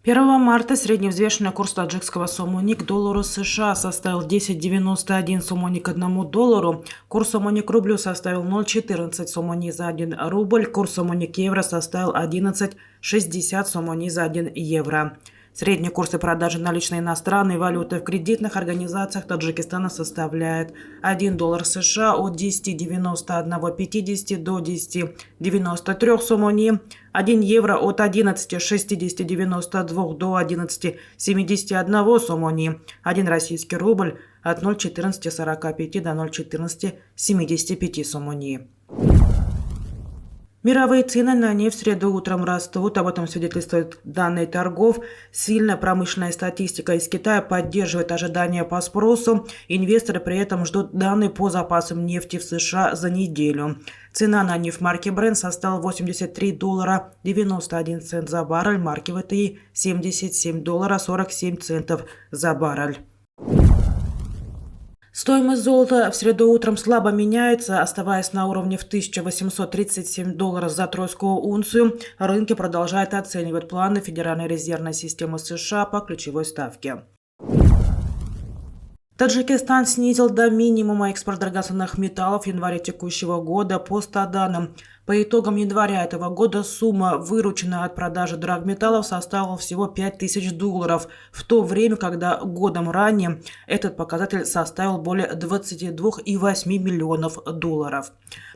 1 марта средний взвешенный курс таджикского сомони к доллару США составил 10,91 сомони к $1. Курс сомони к рублю составил 0,14 сомони за 1 рубль. Курс сомони к евро составил 11,60 сомони за 1 евро. Средние курсы продажи наличной иностранной валюты в кредитных организациях Таджикистана составляет 1 доллар США от 10,9150 до 10,93 сомони, 1 евро от 11,6092 до 11,71 сомони, 1 российский рубль от 0,1445 до 0,1475 сомони. Мировые цены на нефть в среду утром растут, об этом свидетельствуют данные торгов. Сильная промышленная статистика из Китая поддерживает ожидания по спросу. Инвесторы при этом ждут данные по запасам нефти в США за неделю. Цена на нефть марки Brent составила $83.91 за баррель, марки ВТИ $77.47 за баррель. Стоимость золота в среду утром слабо меняется, оставаясь на уровне в $1837 за тройскую унцию. Рынки продолжают оценивать планы Федеральной резервной системы США по ключевой ставке. Таджикистан снизил до минимума экспорт драгоценных металлов в январе текущего года по стаданам. По итогам января этого года сумма, вырученная от продажи драгметаллов, составила всего $5000, в то время, когда годом ранее этот показатель составил более $22,8 миллионов.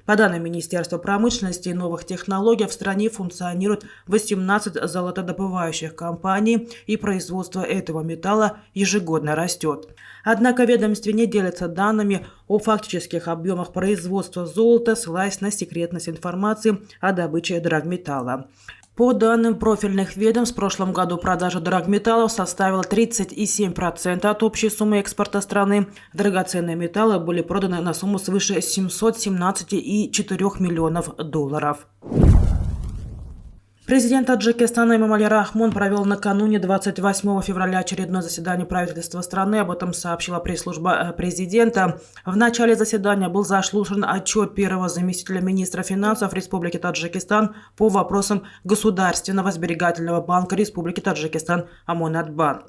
По данным Министерства промышленности и новых технологий, в стране функционирует 18 золотодобывающих компаний, и производство этого металла ежегодно растет. Однако ведомство не делится данными о фактических объемах производства золота, ссылаясь на секретность информации о добыче драгметалла. По данным профильных ведомств, в прошлом году продажа драгметаллов составила 37% от общей суммы экспорта страны. Драгоценные металлы были проданы на сумму свыше $717,4 миллионов. Президент Таджикистана Эмомали Рахмон провел накануне 28 февраля очередное заседание правительства страны. Об этом сообщила пресс-служба президента. В начале заседания был заслушан отчет первого заместителя министра финансов Республики Таджикистан по вопросам Государственного сберегательного банка Республики Таджикистан Амонатбанк.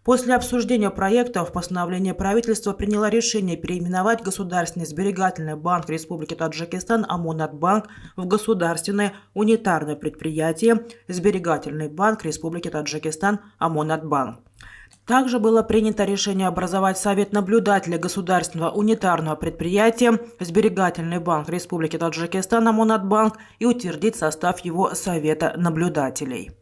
После обсуждения проектов постановление правительства приняло решение переименовать Государственный сберегательный банк Республики Таджикистан Амонатбанк в Государственное унитарное предприятие Сберегательный банк Республики Таджикистан Амонатбанк. Также было принято решение образовать Совет наблюдателей Государственного унитарного предприятия Сберегательный банк Республики Таджикистан Амонатбанк и утвердить состав его Совета наблюдателей.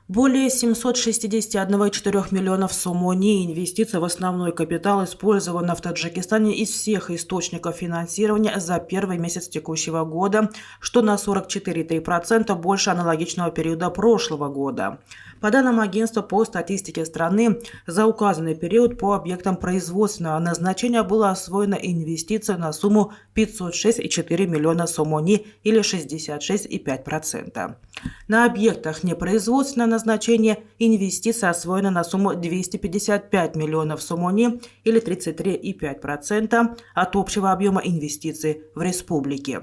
Более 761,4 миллионов сомони инвестиций в основной капитал использовано в Таджикистане из всех источников финансирования за первый месяц текущего года, что на 44,3% больше аналогичного периода прошлого года. По данным агентства по статистике страны, за указанный период по объектам производственного назначения было освоено инвестиция на сумму 506,4 миллиона сомони или 66,5%. На объектах непроизводственного назначения инвестиции освоены на сумму 255 миллионов сомони или 33,5% от общего объема инвестиций в республике.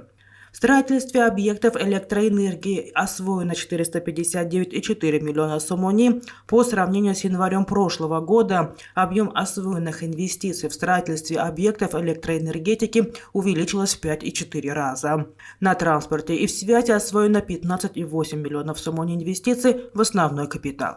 В строительстве объектов электроэнергии освоено 459,4 миллиона сомони. По сравнению с январем прошлого года объем освоенных инвестиций в строительстве объектов электроэнергетики увеличилось в 5,4 раза. На транспорте и в связи освоено 15,8 миллионов сомони инвестиций в основной капитал.